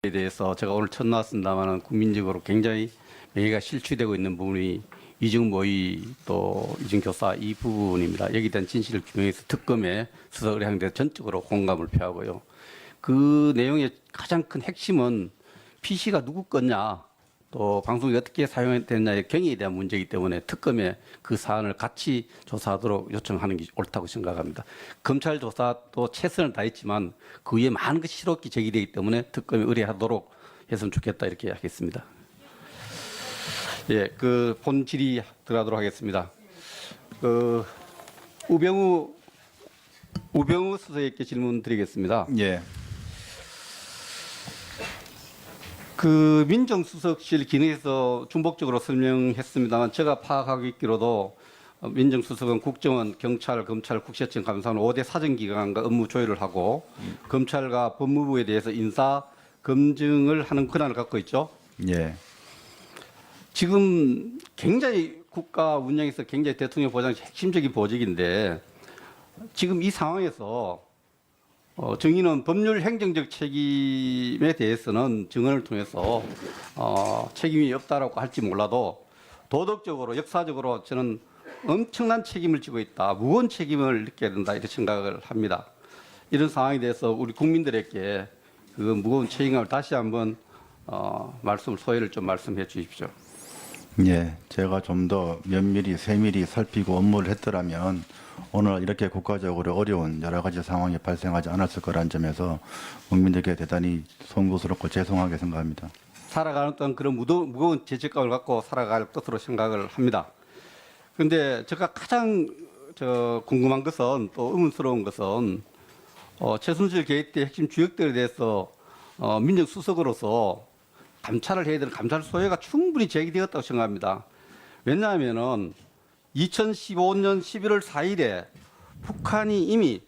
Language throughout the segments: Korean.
대해서 제가 오늘 처음 나왔습니다만 국민적으로 굉장히 명예가 실추되고 있는 부분이 이중 모의 또 이중 교사 이 부분입니다. 여기에 대한 진실을 규명해서 특검에 수사 의뢰하는데 전적으로 공감을 표하고요. 그 내용의 가장 큰 핵심은 PC가 누구 거냐, 또 방송이 어떻게 사용됐냐의 경위에 대한 문제이기 때문에 특검에 그 사안을 같이 조사하도록 요청하는 게 옳다고 생각합니다. 검찰 조사도 최선을 다했지만 그 위에 많은 것이 실없게 제기되기 때문에 특검에 의뢰하도록 했으면 좋겠다 이렇게 하겠습니다. 예, 그 본 질의 들어가도록 하겠습니다. 우병우 수석에게 질문 드리겠습니다. 예. 그 민정수석실 기능에서 중복적으로 설명했습니다만 제가 파악하기로도 민정수석은 국정원, 경찰, 검찰, 국세청 감사원 5대 사정기관과 업무 조율을 하고 검찰과 법무부에 대해서 인사 검증을 하는 권한을 갖고 있죠. 예. 지금 굉장히 국가 운영에서 굉장히 대통령 보장이 핵심적인 보직인데 지금 이 상황에서 정의는 법률 행정적 책임에 대해서는 증언을 통해서 책임이 없다라고 할지 몰라도 도덕적으로 역사적으로 저는 엄청난 책임을 지고 있다, 무거운 책임을 느껴야 된다 이렇게 생각을 합니다. 이런 상황에 대해서 우리 국민들에게 그 무거운 책임감을 다시 한번 소회를 좀 말씀해 주십시오. 예. 제가 좀 더 면밀히 세밀히 살피고 업무를 했더라면 오늘 이렇게 국가적으로 어려운 여러 가지 상황이 발생하지 않았을 거라는 점에서 국민들께 대단히 송구스럽고 죄송하게 생각합니다. 살아가는 동안 그런 무거운 죄책감을 갖고 살아갈 것으로 생각을 합니다. 그런데 제가 가장 궁금한 것은 또 의문스러운 것은 최순실 게이트 핵심 주역들에 대해서 민정수석으로서 감찰을 해야 되는 감찰 소회가 충분히 제기되었다고 생각합니다. 왜냐하면은 2015년 11월 4일에 북한이 이미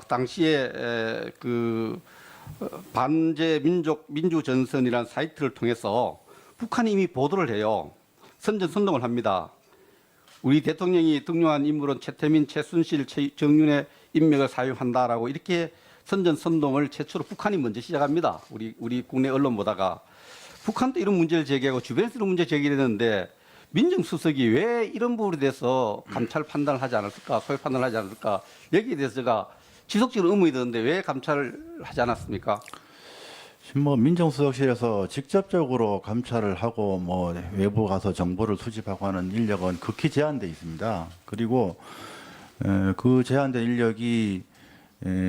당시에 그 반제 민주전선이라는 사이트를 통해서 북한이 이미 보도를 해요. 선전선동을 합니다. 우리 대통령이 등용한 인물은 최태민, 최순실, 정윤의 인맥을 사용한다라고 이렇게 선전선동을 최초로 북한이 먼저 시작합니다. 우리 국내 언론 보다가 북한도 이런 문제를 제기하고 주변에서 이런 문제 제기를 했는데 민정수석이 왜 이런 부분에 대해서 감찰 판단을 하지 않았을까, 소외 판단을 하지 않았을까, 여기에 대해서 제가 지속적으로 의문이 드는데 왜 감찰을 하지 않았습니까? 지금 민정수석실에서 직접적으로 감찰을 하고 외부 가서 정보를 수집하고 하는 인력은 극히 제한돼 있습니다. 그리고 그 제한된 인력이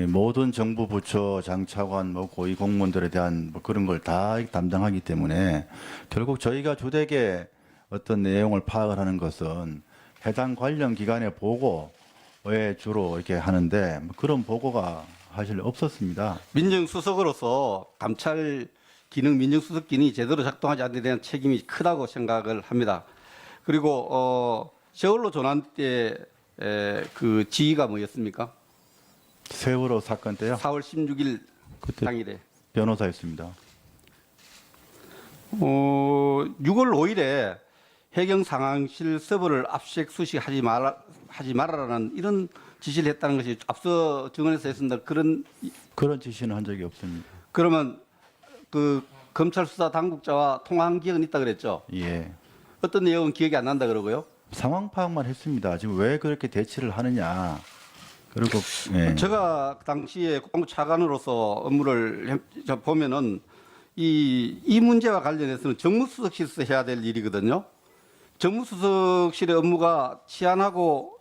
모든 정부 부처 장차관 고위 공무원들에 대한 그런 걸 다 담당하기 때문에 결국 저희가 주되게 어떤 내용을 파악을 하는 것은 해당 관련 기관의 보고에 주로 이렇게 하는데 그런 보고가 사실 없었습니다. 민정수석으로서 감찰 기능, 민정수석 기능이 제대로 작동하지 않는 데 대한 책임이 크다고 생각을 합니다. 그리고 세월호 조난 때 그 지휘가 뭐였습니까? 세월호 사건 때요? 4월 16일 그때 당일에 변호사였습니다. 6월 5일에 해경 상황실 서버를 압수수색 수식하지 말아라는 이런 지시를 했다는 것이 앞서 증언에서 했습니다. 그런 지시는 한 적이 없습니다. 그러면 그 검찰 수사 당국자와 통화한 기억은 있다 그랬죠? 예. 어떤 내용은 기억이 안 난다 그러고요? 상황 파악만 했습니다. 지금 왜 그렇게 대치를 하느냐. 그리고 예. 제가 당시에 국방부 차관으로서 업무를 보면은 이 문제와 관련해서는 정무수석실에서 해야 될 일이거든요. 정무수석실의 업무가 치안하고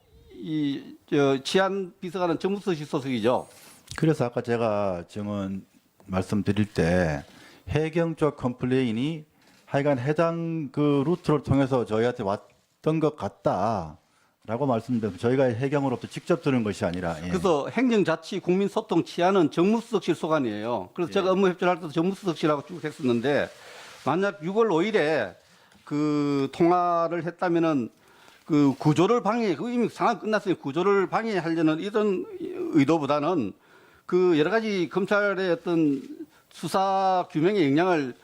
치안 비서관은 정무수석실 소속이죠. 그래서 아까 제가 증언 말씀드릴 때 해경 쪽 컴플레인이 하여간 해당 그 루트를 통해서 저희한테 왔던 것 같다라고 말씀드렸습니다. 저희가 해경으로부터 직접 들은 것이 아니라. 예. 그래서 행정자치, 국민소통, 치안은 정무수석실 소관이에요. 그래서 제가 업무 협조할 때도 정무수석실하고 쭉 했었는데 만약 6월 5일에 그 통화를 했다면은 그 구조를 방해, 그 이미 상황 끝났으니 구조를 방해하려는 이런 의도보다는 그 여러 가지 검찰의 어떤 수사 규명에 영향을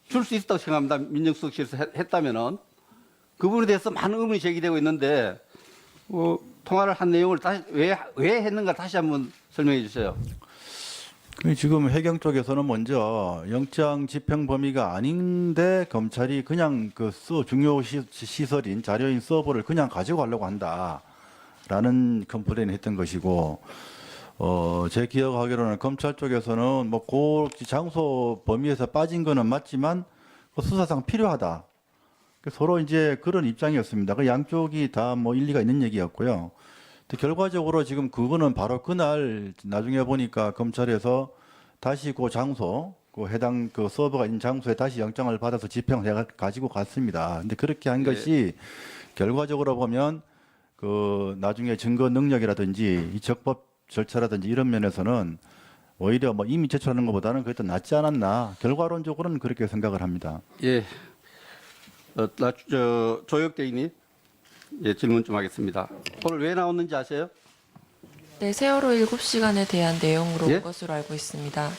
줄 수 있다고 생각합니다. 민정수석실에서 했다면은 그 부분에 대해서 많은 의문이 제기되고 있는데 통화를 한 내용을 다시 왜 했는가 다시 한번 설명해 주세요. 지금 해경 쪽에서는 먼저 영장 집행 범위가 아닌데 검찰이 그냥 그 중요 시설인 자료인 서버를 그냥 가지고 가려고 한다라는 컴플레인을 했던 것이고, 제 기억하기로는 검찰 쪽에서는 뭐 그 장소 범위에서 빠진 거는 맞지만 그 수사상 필요하다. 서로 이제 그런 입장이었습니다. 그 양쪽이 다 뭐 일리가 있는 얘기였고요. 근데 결과적으로 지금 그거는 바로 그날 나중에 보니까 검찰에서 다시 그 장소, 그 해당 그 서버가 있는 장소에 다시 영장을 받아서 집행을 해 가지고 갔습니다. 근데 그렇게 한 것이 결과적으로 보면 그 나중에 증거 능력이라든지 이 적법 절차라든지 이런 면에서는 오히려 뭐 이미 제출하는 것보다는 그래도 낫지 않았나. 결과론적으로는 그렇게 생각을 합니다. 예. 조혁 대리님, 예, 질문 좀 하겠습니다. 오늘 왜 나왔는지 아세요? 네, 세월호 7시간에 대한 내용으로 예? 온 것으로 알고 있습니다.